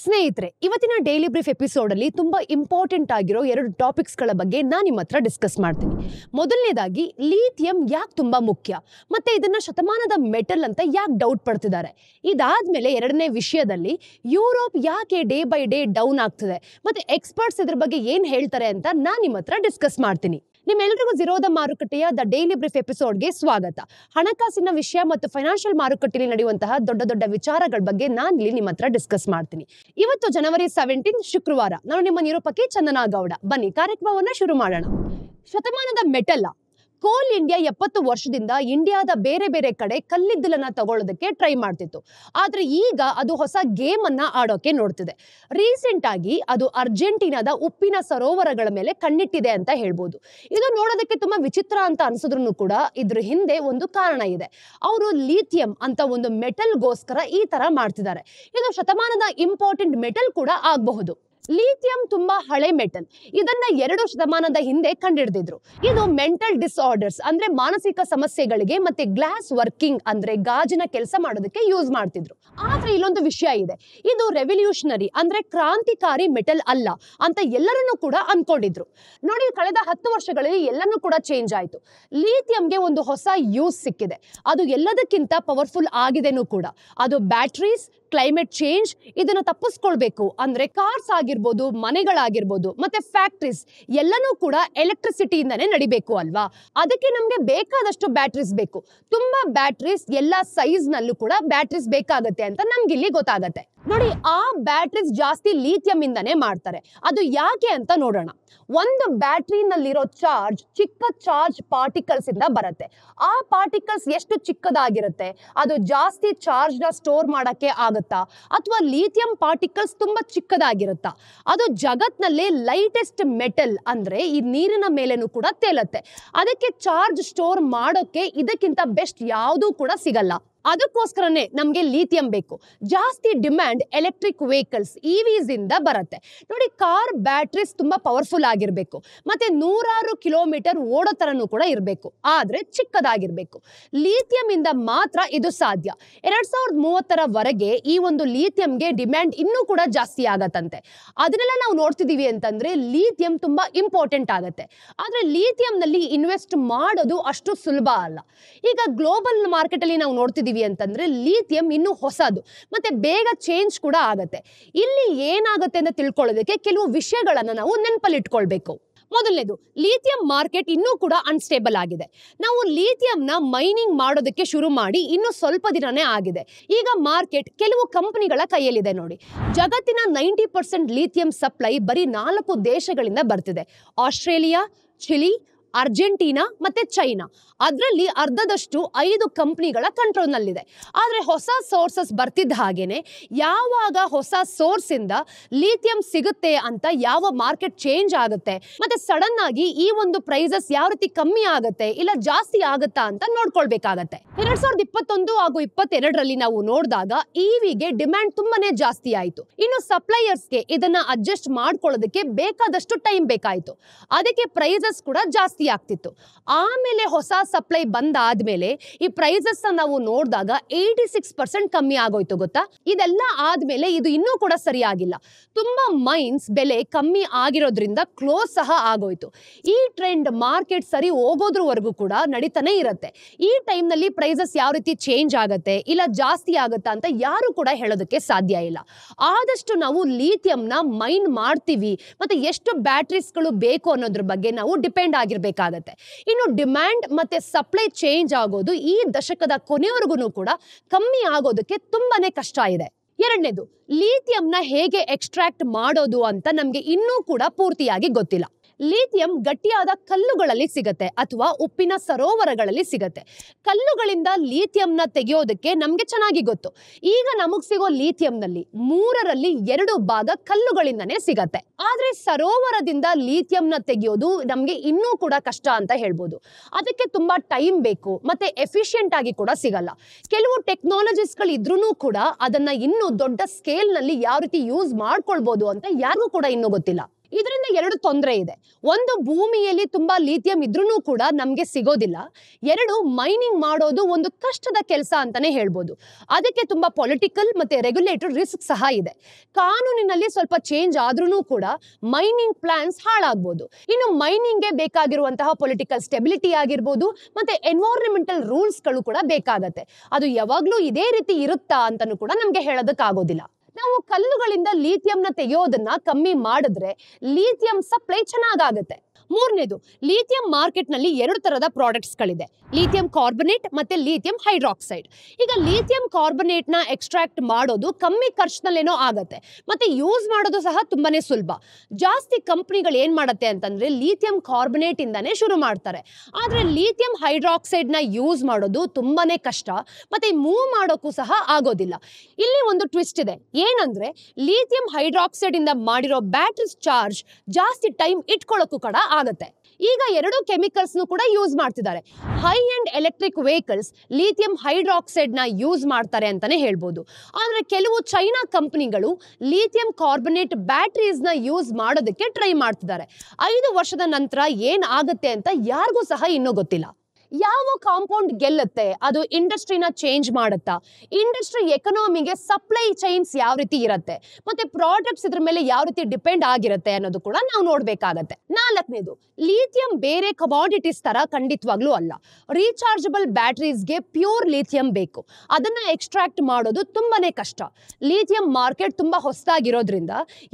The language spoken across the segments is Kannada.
ಸ್ನೇಹಿತರೆ, ಇವತ್ತಿನ ಡೈಲಿ ಬ್ರೀಫ್ ಎಪಿಸೋಡ್ ಅಲ್ಲಿ ತುಂಬಾ ಇಂಪಾರ್ಟೆಂಟ್ ಆಗಿರೋ ಎರಡು ಟಾಪಿಕ್ಸ್ ಗಳ ಬಗ್ಗೆ ನಾನು ನಿಮ್ಮ ಹತ್ರ ಡಿಸ್ಕಸ್ ಮಾಡ್ತೀನಿ. ಮೊದಲನೇದಾಗಿ ಲಿಥಿಯಂ ಯಾಕೆ ತುಂಬಾ ಮುಖ್ಯ, ಮತ್ತೆ ಇದನ್ನ ಶತಮಾನದ ಮೆಟಲ್ ಅಂತ ಯಾಕೆ ಡೌಟ್ ಪಡ್ತಿದ್ದಾರೆ. ಇದಾದ್ಮೇಲೆ ಎರಡನೇ ವಿಷಯದಲ್ಲಿ ಯುರೋಪ್ ಯಾಕೆ ಡೇ ಬೈ ಡೇ ಡೌನ್ ಆಗ್ತಿದೆ, ಮತ್ತೆ ಎಕ್ಸ್ಪರ್ಟ್ಸ್ ಇದ್ರ ಬಗ್ಗೆ ಏನ್ ಹೇಳ್ತಾರೆ ಅಂತ ನಾನು ನಿಮ್ಮ ಹತ್ರ ಡಿಸ್ಕಸ್ ಮಾಡ್ತೀನಿ. ನಿಮ್ಮೆಲ್ಲರಿಗೂ ಜಿರೋದ ಮಾರುಕಟ್ಟೆಯ ದ ಡೈಲಿ ಬ್ರೀಫ್ ಎಪಿಸೋಡ್ಗೆ ಸ್ವಾಗತ. ಹಣಕಾಸಿನ ವಿಷಯ ಮತ್ತು ಫೈನಾನ್ಷಿಯಲ್ ಮಾರುಕಟ್ಟೆಯಲ್ಲಿ ನಡೆಯುವಂತಹ ದೊಡ್ಡ ದೊಡ್ಡ ವಿಚಾರಗಳ ಬಗ್ಗೆ ನಾನು ಇಲ್ಲಿ ನಿಮ್ಮ ಹತ್ರ ಡಿಸ್ಕಸ್ ಮಾಡ್ತೀನಿ. ಇವತ್ತು ಜನವರಿ 17 ಶುಕ್ರವಾರ. ನಾನು ನಿಮ್ಮ ನಿರೂಪಕಿ ಚಂದನಾ ಗೌಡ. ಬನ್ನಿ ಕಾರ್ಯಕ್ರಮವನ್ನ ಶುರು ಮಾಡೋಣ. ಶತಮಾನದ ಮೆಟಲ್ ಕೋಲ್ ಇಂಡಿಯಾ 70 ವರ್ಷದಿಂದ ಇಂಡಿಯಾದ ಬೇರೆ ಬೇರೆ ಕಡೆ ಕಲ್ಲಿದ್ದಲನ್ನ ತಗೊಳ್ಳೋದಕ್ಕೆ ಟ್ರೈ ಮಾಡ್ತಿತ್ತು. ಆದ್ರೆ ಈಗ ಅದು ಹೊಸ ಗೇಮ್ ಅನ್ನ ಆಡೋಕೆ ನೋಡ್ತಿದೆ. ರೀಸೆಂಟ್ ಆಗಿ ಅದು ಅರ್ಜೆಂಟೀನಾದ ಉಪ್ಪಿನ ಸರೋವರಗಳ ಮೇಲೆ ಕಣ್ಣಿಟ್ಟಿದೆ ಅಂತ ಹೇಳ್ಬೋದು. ಇದು ನೋಡೋದಕ್ಕೆ ತುಂಬಾ ವಿಚಿತ್ರ ಅಂತ ಅನ್ಸಿದ್ರು ಕೂಡ ಇದ್ರ ಹಿಂದೆ ಒಂದು ಕಾರಣ ಇದೆ. ಅವರು ಲಿಥಿಯಂ ಅಂತ ಒಂದು ಮೆಟಲ್ಗೋಸ್ಕರ ಈ ತರ ಮಾಡ್ತಿದ್ದಾರೆ. ಇದು ಶತಮಾನದ ಇಂಪಾರ್ಟೆಂಟ್ ಮೆಟಲ್ ಕೂಡ ಆಗಬಹುದು. ಲಿಥಿಯಂ ತುಂಬಾ ಹಳೆ ಮೆಟಲ್. ಇದನ್ನ 2 ಶತಮಾನದ ಹಿಂದೆ ಕಂಡಿಡಿದಿದ್ರು. ಇದು ಮೆಂಟಲ್ ಡಿಸಾರ್ಡರ್ಸ್ ಅಂದ್ರೆ ಮಾನಸಿಕ ಸಮಸ್ಯೆಗಳಿಗೆ ಮತ್ತೆ ಗ್ಲಾಸ್ ವರ್ಕಿಂಗ್ ಅಂದ್ರೆ ಗಾಜಿನ ಕೆಲಸ ಮಾಡೋದಕ್ಕೆ ಯೂಸ್ ಮಾಡ್ತಿದ್ರು. ಆದ್ರೆ ಇಲ್ಲೊಂದು ವಿಷಯ ಇದೆ, ಇದು ರೆವಲ್ಯೂಷನರಿ ಅಂದ್ರೆ ಕ್ರಾಂತಿಕಾರಿ ಮೆಟಲ್ ಅಲ್ಲ ಅಂತ ಎಲ್ಲರನ್ನೂ ಕೂಡ ಅನ್ಕೊಂಡಿದ್ರು. ನೋಡಿ, ಕಳೆದ 10 ವರ್ಷಗಳಲ್ಲಿ ಎಲ್ಲನೂ ಕೂಡ ಚೇಂಜ್ ಆಯ್ತು. ಲಿಥಿಯಂಗೆ ಒಂದು ಹೊಸ ಯೂಸ್ ಸಿಕ್ಕಿದೆ. ಅದು ಎಲ್ಲದಕ್ಕಿಂತ ಪವರ್ಫುಲ್ ಆಗಿದೆನೂ ಕೂಡ. ಅದು ಬ್ಯಾಟ್ರೀಸ್, ಕ್ಲೈಮೇಟ್ ಚೇಂಜ್ ಇದನ್ನ ತಪ್ಪಿಸ್ಕೊಳ್ಬೇಕು ಅಂದ್ರೆ ಕಾರ್ಸ್ ಆಗಿರ್ಬೋದು, ಮನೆಗಳಾಗಿರ್ಬೋದು, ಮತ್ತೆ ಫ್ಯಾಕ್ಟ್ರೀಸ್ ಎಲ್ಲನೂ ಕೂಡ ಎಲೆಕ್ಟ್ರಿಸಿಟಿಯಿಂದಾನೇ ನಡಿಬೇಕು ಅಲ್ವಾ. ಅದಕ್ಕೆ ನಮ್ಗೆ ಬೇಕಾದಷ್ಟು ಬ್ಯಾಟ್ರೀಸ್ ಬೇಕು. ತುಂಬಾ ಬ್ಯಾಟ್ರೀಸ್, ಎಲ್ಲಾ ಸೈಜ್ ನಲ್ಲೂ ಕೂಡ ಬ್ಯಾಟ್ರೀಸ್ ಬೇಕಾಗತ್ತೆ ಅಂತ ನಮ್ಗೆ ಇಲ್ಲಿ ಗೊತ್ತಾಗತ್ತೆ. ನೋಡಿ, ಆ ಬ್ಯಾಟ್ರೀಸ್ ಜಾಸ್ತಿ ಲಿಥಿಯಂ ಇಂದಾನೇ ಮಾಡ್ತಾರೆ. ಅದು ಯಾಕೆ ಅಂತ ನೋಡೋಣ. ಒಂದು ಬ್ಯಾಟ್ರಿನಲ್ಲಿರೋ ಚಾರ್ಜ್ ಚಿಕ್ಕ ಚಾರ್ಜ್ ಪಾರ್ಟಿಕಲ್ಸ್ ಇಂದ ಬರುತ್ತೆ. ಆ ಪಾರ್ಟಿಕಲ್ಸ್ ಎಷ್ಟು ಚಿಕ್ಕದಾಗಿರುತ್ತೆ, ಅದು ಜಾಸ್ತಿ ಚಾರ್ಜ್ ನ ಸ್ಟೋರ್ ಮಾಡಕ್ಕೆ ಆಗುತ್ತಾ, ಅಥವಾ ಲಿಥಿಯಂ ಪಾರ್ಟಿಕಲ್ಸ್ ತುಂಬಾ ಚಿಕ್ಕದಾಗಿರುತ್ತಾ? ಅದು ಜಗತ್ನಲ್ಲೇ ಲೈಟೆಸ್ಟ್ ಮೆಟಲ್ ಅಂದ್ರೆ ಈ ನೀರಿನ ಮೇಲೇನೂ ಕೂಡ ತೇಲತ್ತೆ. ಅದಕ್ಕೆ ಚಾರ್ಜ್ ಸ್ಟೋರ್ ಮಾಡೋಕೆ ಇದಕ್ಕಿಂತ ಬೆಸ್ಟ್ ಯಾವುದೂ ಕೂಡ ಸಿಗಲ್ಲ. ಅದಕ್ಕೋಸ್ಕರನೇ ನಮ್ಗೆ ಲಿಥಿಯಂ ಬೇಕು. ಜಾಸ್ತಿ ಡಿಮ್ಯಾಂಡ್ ಎಲೆಕ್ಟ್ರಿಕ್ ವೆಹಿಕಲ್ಸ್ ಇವಿಸ್ ಇಂದ ಬರುತ್ತೆ. ನೋಡಿ, ಕಾರ್ ಬ್ಯಾಟ್ರೀಸ್ ತುಂಬಾ ಪವರ್ಫುಲ್ ಆಗಿರ್ಬೇಕು, ಮತ್ತೆ 100 ಕಿಲೋಮೀಟರ್ ಓಡೋ ತರನೂ ಕೂಡ ಇರಬೇಕು, ಆದ್ರೆ ಚಿಕ್ಕದಾಗಿರ್ಬೇಕು. ಲಿಥಿಯಂ ಇಂದ ಮಾತ್ರ ಇದು ಸಾಧ್ಯ. 2030 ಈ ಒಂದು ಲಿಥಿಯಂಗೆ ಡಿಮ್ಯಾಂಡ್ ಇನ್ನೂ ಕೂಡ ಜಾಸ್ತಿ ಆಗತ್ತಂತೆ. ಅದನ್ನೆಲ್ಲ ನಾವು ನೋಡ್ತಿದೀವಿ ಅಂತಂದ್ರೆ ಲಿಥಿಯಂ ತುಂಬಾ ಇಂಪಾರ್ಟೆಂಟ್ ಆಗತ್ತೆ. ಆದ್ರೆ ಲಿಥಿಯಂ ನಲ್ಲಿ ಇನ್ವೆಸ್ಟ್ ಮಾಡೋದು ಅಷ್ಟು ಸುಲಭ ಅಲ್ಲ. ಈಗ ಗ್ಲೋಬಲ್ ಮಾರ್ಕೆಟ್ ಅಲ್ಲಿ ನಾವು ನೋಡ್ತಿದೀವಿ ಅಂತಂದ್ರೆ ಲಿಥಿಯಂ ಇನ್ನೂ ಹೊಸದು, ಮತ್ತೆ ಬೇಗ ಚೇಂಜ್ ಕೂಡ ಆಗತ್ತೆ. ಇಲ್ಲಿ ಏನಾಗುತ್ತೆ ಅಂತ ತಿಳ್ಕೊಳ್ಳೋದಕ್ಕೆ ಕೆಲವು ವಿಷಯಗಳನ್ನ ನಾವು ನೆನಪಲ್ಲಿ ಇಟ್ಕೊಳ್ಬೇಕು. ಮೊದಲನೇದು, ಲಿಥಿಯಂ ಮಾರ್ಕೆಟ್ ಇನ್ನೂ ಕೂಡ ಅನ್ಸ್ಟೇಬಲ್ ಆಗಿದೆ. ನಾವು ಲಿಥಿಯಂನ ಮೈನಿಂಗ್ ಮಾಡೋದಕ್ಕೆ ಶುರು ಮಾಡಿ ಇನ್ನು ಸ್ವಲ್ಪ ದಿನನೇ ಆಗಿದೆ. ಈಗ ಮಾರ್ಕೆಟ್ ಕೆಲವು ಕಂಪನಿಗಳ ಕೈಯಲ್ಲಿದೆ. ನೋಡಿ, ಜಗತ್ತಿನ 90% ಲಿಥಿಯಂ ಸಪ್ಲೈ ಬರೀ 4 ದೇಶಗಳಿಂದ ಬರ್ತಿದೆ. ಆಸ್ಟ್ರೇಲಿಯಾ, ಚಿಲಿ, ಅರ್ಜೆಂಟೀನಾ ಮತ್ತೆ ಚೈನಾ. ಅದರಲ್ಲಿ ಅರ್ಧದಷ್ಟು 5 ಕಂಪನಿಗಳ ಕಂಟ್ರೋಲ್ ನಲ್ಲಿದೆ. ಆದ್ರೆ ಹೊಸ ಸೋರ್ಸಸ್ ಬರ್ತಿದ್ದ ಹಾಗೇನೆ ಯಾವಾಗ ಹೊಸ ಸೋರ್ಸ್ ಇಂದ ಲಿಥಿಯಂ ಸಿಗುತ್ತೆ ಅಂತ ಯಾವ ಮಾರ್ಕೆಟ್ ಚೇಂಜ್ ಆಗುತ್ತೆ, ಮತ್ತೆ ಸಡನ್ ಆಗಿ ಈ ಒಂದು ಪ್ರೈಸಸ್ ಯಾವ ರೀತಿ ಕಮ್ಮಿ ಆಗುತ್ತೆ ಇಲ್ಲ ಜಾಸ್ತಿ ಆಗುತ್ತಾ ಅಂತ ನೋಡ್ಕೊಳ್ಬೇಕಾಗತ್ತೆ. 2021 ಹಾಗೂ 2022 ನಾವು ನೋಡಿದಾಗ ಇವಿಗೆ ಡಿಮ್ಯಾಂಡ್ ತುಂಬಾನೇ ಜಾಸ್ತಿ ಆಯ್ತು. ಇನ್ನು ಸಪ್ಲೈಯರ್ಸ್ಗೆ ಇದನ್ನ ಅಡ್ಜಸ್ಟ್ ಮಾಡ್ಕೊಳ್ಳೋದಕ್ಕೆ ಬೇಕಾದಷ್ಟು ಟೈಮ್ ಬೇಕಾಯ್ತು. ಅದಕ್ಕೆ ಪ್ರೈಸಸ್ ಕೂಡ ಜಾಸ್ತಿ ಆಗ್ತಿತ್ತು. ಆಮೇಲೆ ಹೊಸ ಸಪ್ಲೈ ಬಂದಾದ್ಮೇಲೆ ಈ ಪ್ರೈಸಸ್ ನಾವು ನೋಡಿದಾಗ 86% ಕಮ್ಮಿ ಆಗೋಯ್ತು ಗೊತ್ತಾ. ಇದೆಲ್ಲ ಆದ್ಮೇಲೆ ಇದು ಇನ್ನೂ ಕೂಡ ಸರಿಯಾಗಿಲ್ಲ. ತುಂಬಾ ಮೈನ್ಸ್ ಬೆಲೆ ಕಮ್ಮಿ ಆಗಿರೋದ್ರಿಂದ ಕ್ಲೋಸ್ ಸಹ ಆಗೋಯ್ತು. ಈ ಟ್ರೆಂಡ್ ಮಾರ್ಕೆಟ್ ಸರಿ ಹೋಗೋದ್ರವರೆಗೂ ಕೂಡ ನಡೀತಾನೆ ಇರುತ್ತೆ. ಈ ಟೈಮ್ ನಲ್ಲಿ ಪ್ರೈಸಸ್ ಯಾವ ರೀತಿ ಚೇಂಜ್ ಆಗತ್ತೆ ಇಲ್ಲ ಜಾಸ್ತಿ ಆಗುತ್ತಾ ಅಂತ ಯಾರು ಕೂಡ ಹೇಳೋದಕ್ಕೆ ಸಾಧ್ಯ ಇಲ್ಲ. ಆದಷ್ಟು ನಾವು ಲಿಥಿಯಂನ ಮೈನ್ ಮಾಡ್ತೀವಿ, ಮತ್ತೆ ಎಷ್ಟು ಬ್ಯಾಟ್ರೀಸ್ಗಳು ಬೇಕು ಅನ್ನೋದ್ರ ಬಗ್ಗೆ ನಾವು ಡಿಪೆಂಡ್ ಆಗಿರ್ಬೇಕಾಗತ್ತೆ. ಇನ್ನು ಡಿಮ್ಯಾಂಡ್ ಮತ್ತೆ ಸಪ್ಲೈ ಚೇಂಜ್ ಆಗೋದು ಈ ದಶಕದ ಕೊನೆವರೆಗೂ ಕೂಡ ಕಮ್ಮಿ ಆಗೋದಕ್ಕೆ ತುಂಬಾನೇ ಕಷ್ಟ ಇದೆ. ಎರಡನೇದು, ಲಿಥಿಯಂನ ಹೇಗೆ ಎಕ್ಸ್ಟ್ರಾಕ್ಟ್ ಮಾಡೋದು ಅಂತ ನಮ್ಗೆ ಇನ್ನೂ ಕೂಡ ಪೂರ್ತಿಯಾಗಿ ಗೊತ್ತಿಲ್ಲ. ಲಿಥಿಯಂ ಗಟ್ಟಿಯಾದ ಕಲ್ಲುಗಳಲ್ಲಿ ಸಿಗತ್ತೆ ಅಥವಾ ಉಪ್ಪಿನ ಸರೋವರಗಳಲ್ಲಿ ಸಿಗತ್ತೆ. ಕಲ್ಲುಗಳಿಂದ ಲಿಥಿಯಂನ ತೆಗೆಯೋದಕ್ಕೆ ನಮ್ಗೆ ಚೆನ್ನಾಗಿ ಗೊತ್ತು. ಈಗ ನಮಗ್ ಸಿಗೋ ಲಿಥಿಯಂನಲ್ಲಿ 3ರಲ್ಲಿ 2 ಭಾಗ ಕಲ್ಲುಗಳಿಂದನೇ ಸಿಗತ್ತೆ. ಆದ್ರೆ ಸರೋವರದಿಂದ ಲಿಥಿಯಂನ ತೆಗೆಯೋದು ನಮ್ಗೆ ಇನ್ನೂ ಕೂಡ ಕಷ್ಟ ಅಂತ ಹೇಳ್ಬೋದು. ಅದಕ್ಕೆ ತುಂಬಾ ಟೈಮ್ ಬೇಕು, ಮತ್ತೆ ಎಫಿಷಿಯಂಟ್ ಆಗಿ ಕೂಡ ಸಿಗಲ್ಲ. ಕೆಲವು ಟೆಕ್ನಾಲಜೀಸ್ಗಳು ಇದ್ರೂ ಕೂಡ ಅದನ್ನ ಇನ್ನೂ ದೊಡ್ಡ ಸ್ಕೇಲ್ ನಲ್ಲಿ ಯಾವ ರೀತಿ ಯೂಸ್ ಮಾಡ್ಕೊಳ್ಬಹುದು ಅಂತ ಯಾರಿಗೂ ಕೂಡ ಇನ್ನೂ ಗೊತ್ತಿಲ್ಲ. ಇದರಿಂದ ಎರಡು ತೊಂದರೆ ಇದೆ. ಒಂದು, ಭೂಮಿಯಲ್ಲಿ ತುಂಬಾ ಲಿಥಿಯಂ ಇದ್ರೂ ಕೂಡ ನಮಗೆ ಸಿಗೋದಿಲ್ಲ. ಎರಡು, ಮೈನಿಂಗ್ ಮಾಡೋದು ಒಂದು ಕಷ್ಟದ ಕೆಲಸ ಅಂತಾನೆ ಹೇಳ್ಬೋದು. ಅದಕ್ಕೆ ತುಂಬಾ ಪೊಲಿಟಿಕಲ್ ಮತ್ತೆ ರೆಗ್ಯುಲೇಟರಿ ರಿಸ್ಕ್ ಸಹ ಇದೆ. ಕಾನೂನಿನಲ್ಲಿ ಸ್ವಲ್ಪ ಚೇಂಜ್ ಆದ್ರೂ ಕೂಡ ಮೈನಿಂಗ್ ಪ್ಲಾನ್ಸ್ ಹಾಳಾಗ್ಬೋದು. ಇನ್ನು ಮೈನಿಂಗ್ಗೆ ಬೇಕಾಗಿರುವಂತಹ ಪೊಲಿಟಿಕಲ್ ಸ್ಟೆಬಿಲಿಟಿ ಆಗಿರ್ಬೋದು ಮತ್ತೆ ಎನ್ವೈರನ್ಮೆಂಟಲ್ ರೂಲ್ಸ್ಗಳು ಕೂಡ ಬೇಕಾಗತ್ತೆ. ಅದು ಯಾವಾಗ್ಲೂ ಇದೇ ರೀತಿ ಇರುತ್ತಾ ಅಂತಾನೂ ಕೂಡ ನಮ್ಗೆ ಹೇಳೋದಕ್ಕಾಗೋದಿಲ್ಲ. ನಾವು ಕಲ್ಲುಗಳಿಂದ ಲಿಥಿಯಂನ ತೆಗೆಯೋದನ್ನ ಕಮ್ಮಿ ಮಾಡಿದ್ರೆ ಲಿಥಿಯಂ ಸಪ್ಲೈ ಚೆನ್ನಾಗಾಗತ್ತೆ. ಮೂರನೇದು, ಲಿಥಿಯಂ ಮಾರ್ಕೆಟ್ ನಲ್ಲಿ ಎರಡು ತರದ ಪ್ರಾಡಕ್ಟ್ಸ್ ಗಳಿದೆ, ಲಿಥಿಯಂ ಕಾರ್ಬನೇಟ್ ಮತ್ತೆ ಲಿಥಿಯಂ ಹೈಡ್ರಾಕ್ಸೈಡ್. ಈಗ ಲಿಥಿಯಂ ಕಾರ್ಬನೇಟ್ ನ ಎಕ್ಸ್ಟ್ರಾಕ್ಟ್ ಮಾಡೋದು ಕಮ್ಮಿ ಖರ್ಚಿನಲ್ಲೇನೋ ಆಗತ್ತೆ ಮತ್ತೆ ಯೂಸ್ ಮಾಡೋದು ಸಹ ತುಂಬಾನೇ ಸುಲಭ. ಜಾಸ್ತಿ ಕಂಪನಿಗಳು ಏನ್ ಮಾಡತ್ತೆ ಅಂತಂದ್ರೆ ಲಿಥಿಯಂ ಕಾರ್ಬನೇಟ್ ಇಂದಾನೆ ಶುರು ಮಾಡ್ತಾರೆ. ಆದ್ರೆ ಲಿಥಿಯಂ ಹೈಡ್ರಾಕ್ಸೈಡ್ ನ ಯೂಸ್ ಮಾಡೋದು ತುಂಬಾನೇ ಕಷ್ಟ ಮತ್ತೆ ಮೂವ್ ಮಾಡೋಕ್ಕೂ ಸಹ ಆಗೋದಿಲ್ಲ. ಇಲ್ಲಿ ಒಂದು ಟ್ವಿಸ್ಟ್ ಇದೆ, ಏನಂದ್ರೆ ಲಿಥಿಯಂ ಹೈಡ್ರಾಕ್ಸೈಡ್ ಇಂದ ಮಾಡಿರೋ ಬ್ಯಾಟರೀಸ್ ಚಾರ್ಜ್ ಜಾಸ್ತಿ ಟೈಮ್ ಇಟ್ಕೊಳ್ಳೋಕ್ಕೂ ಕೂಡ ಆಗತ್ತೆ. ಈಗ ಎರಡು ಕೆಮಿಕಲ್ಸ್ ಕೂಡ ಯೂಸ್ ಮಾಡ್ತಿದ್ದಾರೆ. High end electric vehicles lithium hydroxide ನ ಯೂಸ್ ಮಾಡ್ತಾರೆ ಅಂತಾನೆ ಹೇಳ್ಬೋದು. ಆದ್ರೆ ಕೆಲವು ಚೈನಾ ಕಂಪನಿಗಳು ಲಿಥಿಯಂ ಕಾರ್ಬನೇಟ್ ಬ್ಯಾಟರೀಸ್ ನ ಯೂಸ್ ಮಾಡೋದಕ್ಕೆ ಟ್ರೈ ಮಾಡ್ತಿದ್ದಾರೆ. 5 ವರ್ಷದ ನಂತರ ಏನ್ ಆಗತ್ತೆ ಅಂತ ಯಾರಿಗೂ ಸಹ ಇನ್ನೂ ಗೊತ್ತಿಲ್ಲ. ಯಾವ ಕಾಂಪೌಂಡ್ ಗೆಲ್ಲುತ್ತೆ, ಅದು ಇಂಡಸ್ಟ್ರಿನ ಚೇಂಜ್ ಮಾಡುತ್ತಾ, ಇಂಡಸ್ಟ್ರಿ ಎಕನಾಮಿಗೆ ಸಪ್ಲೈ ಚೈನ್ಸ್ ಯಾವ ರೀತಿ ಇರುತ್ತೆ ಮತ್ತೆ ಪ್ರಾಡಕ್ಟ್ಸ್ ಇದ್ರ ಮೇಲೆ ಯಾವ ರೀತಿ ಡಿಪೆಂಡ್ ಆಗಿರುತ್ತೆ ಅನ್ನೋದು ಕೂಡ ನಾವು ನೋಡ್ಬೇಕಾಗತ್ತೆ. ನಾಲ್ಕನೇದು, ಲಿಥಿಯಂ ಬೇರೆ ಕಮಾಡಿಟೀಸ್ ತರ ಖಂಡಿತವಾಗ್ಲೂ ಅಲ್ಲ. ರೀಚಾರ್ಜಬಲ್ ಬ್ಯಾಟರೀಸ್ಗೆ ಪ್ಯೂರ್ ಲಿಥಿಯಂ ಬೇಕು. ಅದನ್ನ ಎಕ್ಸ್ಟ್ರಾಕ್ಟ್ ಮಾಡೋದು ತುಂಬಾನೇ ಕಷ್ಟ. ಲಿಥಿಯಂ ಮಾರ್ಕೆಟ್ ತುಂಬಾ ಹೊಸದಾಗಿರೋದ್ರಿಂದ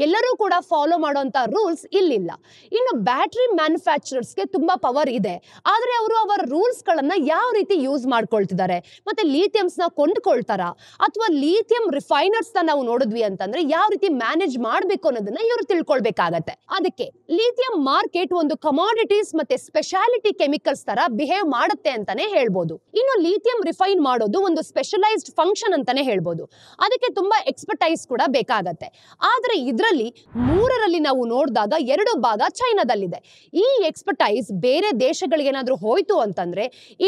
ಎಲ್ಲರೂ ಕೂಡ ಫಾಲೋ ಮಾಡುವಂತ ರೂಲ್ಸ್ ಇಲ್ಲಿಲ್ಲ. ಇನ್ನು ಬ್ಯಾಟರಿ ಮ್ಯಾನುಫ್ಯಾಕ್ಚರರ್ಸ್ಗೆ ತುಂಬಾ ಪವರ್ ಇದೆ, ಆದ್ರೆ ಅವರು ಅವರ ರೂಲ್ಸ್ ಗಳನ್ನ ಯಾವ ರೀತಿ ಯೂಸ್ ಮಾಡ್ಕೊಳ್ತಿದ್ದಾರೆ ಮತ್ತೆ ಲಿಥಿಯಮ್ಸ್ ನ ಕೊಂಡ್ಕೊಳ್ತಾರ ಅಥವಾ ಲಿಥಿಯಂ ರಿಫೈನರ್ಸ್ ನಾವು ನೋಡಿದ್ವಿ ಅಂತಂದ್ರೆ ಯಾವ ರೀತಿ ಮ್ಯಾನೇಜ್ ಮಾಡಬೇಕು ಅನ್ನೋದನ್ನ ಇವರು ತಿಳ್ಕೊಳ್ಬೇಕಾಗತ್ತೆ. ಅದಕ್ಕೆ ಲಿಥಿಯಂ ಮಾರ್ಕೆಟ್ ಒಂದು ಕಮಾಡಿಟೀಸ್ ಮತ್ತೆ ಸ್ಪೆಷಾಲಿಟಿ ಕೆಮಿಕಲ್ಸ್ ತರ ಬಿಹೇವ್ ಮಾಡುತ್ತೆ ಅಂತಾನೆ ಹೇಳ್ಬೋದು. ಇನ್ನು ಲಿಥಿಯಂ ರಿಫೈನ್ ಮಾಡೋದು ಒಂದು ಸ್ಪೆಷಲೈಸ್ಡ್ ಫಂಕ್ಷನ್ ಅಂತಾನೆ ಹೇಳ್ಬೋದು. ಅದಕ್ಕೆ ತುಂಬಾ ಎಕ್ಸ್ಪರ್ಟೈಸ್ ಕೂಡ ಬೇಕಾಗತ್ತೆ. ಆದ್ರೆ ಇದರಲ್ಲಿ ಮೂರರಲ್ಲಿ ನಾವು ನೋಡಿದಾಗ 2 ಭಾಗ ಚೈನಾದಲ್ಲಿದೆ. ಈ ಎಕ್ಸ್ಪರ್ಟೈಸ್ ಬೇರೆ ದೇಶಗಳಿಗೆ ಏನಾದ್ರೂ ಹೋಯ್ತು ಅಂತಂದ್ರೆ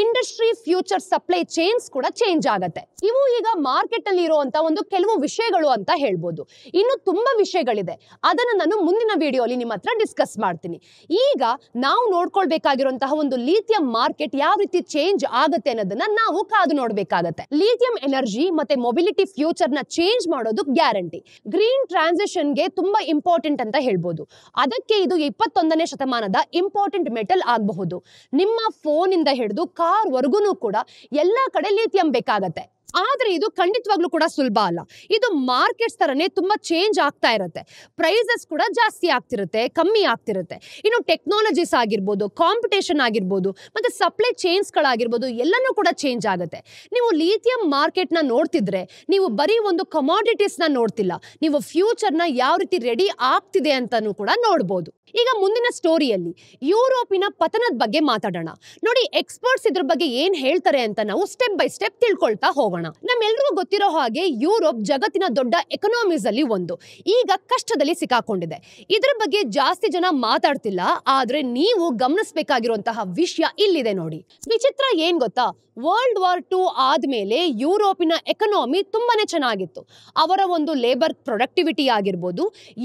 ಇಂಡಸ್ಟ್ರಿ ಫ್ಯೂಚರ್ ಸಪ್ಲೈ ಚೈನ್ಸ್ ಕೂಡ ಚೇಂಜ್ ಆಗತ್ತೆ. ಇವು ಈಗ ಮಾರ್ಕೆಟ್ ಅಲ್ಲಿ ಇರುವಂತ ಒಂದು ಕೆಲವು ವಿಷಯಗಳು ಅಂತ ಹೇಳ್ಬೋದು. ಇನ್ನು ತುಂಬಾ ವಿಷಯಗಳಿದೆ, ಅದನ್ನ ನಾನು ಮುಂದಿನ ವಿಡಿಯೋಲಿ ನಿಮ್ಮ ಹತ್ರ ಡಿಸ್ಕಸ್ ಮಾಡ್ತೀನಿ. ಈಗ ನಾವು ನೋಡ್ಕೊಳ್ಬೇಕಾಗಿರುವಂತಹ ಒಂದು ಲಿಥಿಯಂ ಮಾರ್ಕೆಟ್ ಯಾವ ರೀತಿ ಚೇಂಜ್ ಆಗುತ್ತೆ ಅನ್ನೋದನ್ನ ನಾವು ಕಾದು ನೋಡ್ಬೇಕಾಗತ್ತೆ. ಲಿಥಿಯಂ ಎನರ್ಜಿ ಮತ್ತೆ ಮೊಬಿಲಿಟಿ ಫ್ಯೂಚರ್ ನ ಚೇಂಜ್ ಮಾಡೋದು ಗ್ಯಾರಂಟಿ. ಗ್ರೀನ್ ಟ್ರಾನ್ಸಿಷನ್ ಗೆ ತುಂಬಾ ಇಂಪಾರ್ಟೆಂಟ್ ಅಂತ ಹೇಳ್ಬೋದು. ಅದಕ್ಕೆ ಇದು 21ನೇ ಶತಮಾನದ ಇಂಪಾರ್ಟೆಂಟ್ ಮೆಟಲ್ ಆಗಬಹುದು. ನಿಮ್ಮ ಫೋನ್ ಇಂದ ಹಿಡಿದು ಕಾರ್ ವರ್ಗುನು ಕೂಡ ಎಲ್ಲಾ ಕಡೆ ಲಿಥಿಯಂ ಬೇಕಾಗತ್ತೆ. ಆದ್ರೆ ಇದು ಖಂಡಿತವಾಗ್ಲೂ ಕೂಡ ಸುಲಭ ಅಲ್ಲ. ಇದು ಮಾರ್ಕೆಟ್ಸ್ ತರನೇ ತುಂಬಾ ಚೇಂಜ್ ಆಗ್ತಾ ಇರುತ್ತೆ. ಪ್ರೈಸಸ್ ಕೂಡ ಜಾಸ್ತಿ ಆಗ್ತಿರುತ್ತೆ, ಕಮ್ಮಿ ಆಗ್ತಿರುತ್ತೆ. ಇನ್ನು ಟೆಕ್ನಾಲಜೀಸ್ ಆಗಿರ್ಬೋದು, ಕಾಂಪಿಟೇಷನ್ ಆಗಿರ್ಬೋದು ಮತ್ತೆ ಸಪ್ಲೈ ಚೈನ್ಸ್ ಗಳಾಗಿರ್ಬೋದು ಎಲ್ಲನೂ ಕೂಡ ಚೇಂಜ್ ಆಗುತ್ತೆ. ನೀವು ಲಿಥಿಯಂ ಮಾರ್ಕೆಟ್ ನ ನೋಡ್ತಿದ್ರೆ ನೀವು ಬರೀ ಒಂದು ಕಮಾಡಿಟೀಸ್ ನ ನೋಡ್ತಿಲ್ಲ, ನೀವು ಫ್ಯೂಚರ್ ನ ಯಾವ ರೀತಿ ರೆಡಿ ಆಗ್ತಿದೆ ಅಂತಾನೂ ಕೂಡ ನೋಡ್ಬೋದು. ಈಗ ಮುಂದಿನ ಸ್ಟೋರಿಯಲ್ಲಿ ಯುರೋಪಿನ ಪತನದ ಬಗ್ಗೆ ಮಾತಾಡೋಣ. ನೋಡಿ, ಎಕ್ಸ್ಪರ್ಟ್ಸ್ ಇದ್ರ ಬಗ್ಗೆ ಏನ್ ಹೇಳ್ತಾರೆ ಅಂತ ನಾವು ಸ್ಟೆಪ್ ಬೈ ಸ್ಟೆಪ್ ತಿಳ್ಕೊಳ್ತಾ ಹೋಗೋಣ. ನಮ್ಮೆಲ್ಲರಿಗೂ ಗೊತ್ತಿರೋ ಹಾಗೆ ಯುರೋಪ್ ಜಗತ್ತಿನ ದೊಡ್ಡ ಎಕನಾಮೀಸ್ ಅಲ್ಲಿ ಒಂದು. ಈಗ ಕಷ್ಟದಲ್ಲಿ ಸಿಕ್ಕಾಕೊಂಡಿದೆ. ಇದ್ರ ಬಗ್ಗೆ ಜಾಸ್ತಿ ಜನ ಮಾತಾಡ್ತಿಲ್ಲ, ಆದ್ರೆ ನೀವು ಗಮನಿಸಬೇಕಾಗಿರುವಂತಹ ವಿಷಯ ಇಲ್ಲಿದೆ ನೋಡಿ. ವಿಚಿತ್ರ ಏನ್ ಗೊತ್ತಾ, ವರ್ಲ್ಡ್ ವಾರ್ 2 ಆದ್ಮೇಲೆ ಯುರೋಪಿನ ಎಕನಾಮಿ ತುಂಬಾನೇ ಚೆನ್ನಾಗಿತ್ತು. ಅವರ ಒಂದು ಲೇಬರ್ ಪ್ರೊಡಕ್ಟಿವಿಟಿ ಆಗಿರ್ಬೋದು,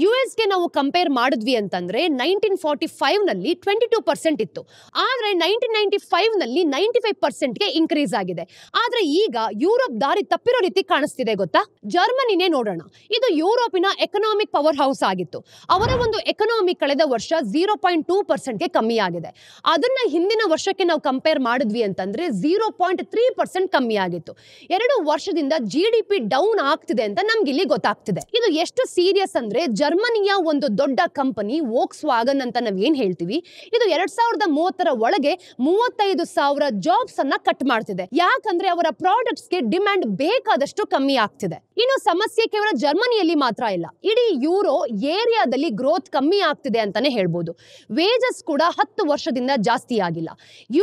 US ಗೆ ನಾವು ಕಂಪೇರ್ ಮಾಡಿದ್ವಿ ಅಂತಂದ್ರೆ 1945 ನಲ್ಲಿ 22% ಇತ್ತು. ಆದ್ರೆ 1995 ನಲ್ಲಿ 95% ಗೆ ಇನ್ಕ್ರೀಸ್ ಆಗಿದೆ. ಆದ್ರೆ ಈಗ ಯುರೋಪ್ ದಾರಿ ತಪ್ಪಿರೋ ರೀತಿ ಕಾಣಿಸ್ತಿದೆ ಗೊತ್ತಾ. ಜರ್ಮನಿನೇ ನೋಡೋಣ. ಇದು ಯುರೋಪಿನ ಎಕನಾಮಿಕ್ ಪವರ್ ಹೌಸ್ ಆಗಿತ್ತು. ಅವರ ಒಂದು ಎಕನಾಮಿ ಕಳೆದ ವರ್ಷ 0.2% ಗೆ ಕಮ್ಮಿ ಆಗಿದೆ. ಅದನ್ನ ಹಿಂದಿನ ವರ್ಷಕ್ಕೆ ನಾವು ಕಂಪೇರ್ ಮಾಡಿದ್ವಿ ಅಂತಂದ್ರೆ 0.3% ಕಮ್ಮಿ ಆಗಿತ್ತು. 2 ವರ್ಷದಿಂದ GDP ಡೌನ್ ಆಗ್ತಿದೆ ಅಂತ ನಮ್ಗೆ ಇಲ್ಲಿ ಗೊತ್ತಾಗ್ತಿದೆ. ಇದು ಎಷ್ಟು ಸೀರಿಯಸ್ ಅಂದ್ರೆ ಜರ್ಮನಿಯ ಒಂದು ದೊಡ್ಡ ಕಂಪನಿ ವೋಕ್ಸ್ ವ್ಯಾಗನ್ ಅಂತ ನಾವ್ ಏನ್ ಹೇಳ್ತೀವಿ, ಇದು 2030 ಒಳಗೆ 35,000 ಜಾಬ್ಸ್ ಅನ್ನ ಕಟ್ ಮಾಡ್ತಿದೆ. ಯಾಕಂದ್ರೆ ಅವರ ಪ್ರಾಡಕ್ಟ್ಸ್ ಗೆ ಡಿಮ್ಯಾಂಡ್ ಬೇಕಾದಷ್ಟು ಕಮ್ಮಿ ಆಗ್ತಿದೆ. ಇನ್ನು ಸಮಸ್ಯೆ ಕೇವಲ ಜರ್ಮನಿಯಲ್ಲಿ ಮಾತ್ರ ಇಲ್ಲ, ಇಡೀ ಯೂರೋ ಏರಿಯಾದಲ್ಲಿ ಗ್ರೋತ್ ಕಮ್ಮಿ ಆಗ್ತಿದೆ ಅಂತಾನೆ ಹೇಳ್ಬೋದು. ವೇಜಸ್ ಕೂಡ 10 ವರ್ಷದಿಂದ ಜಾಸ್ತಿ ಆಗಿಲ್ಲ.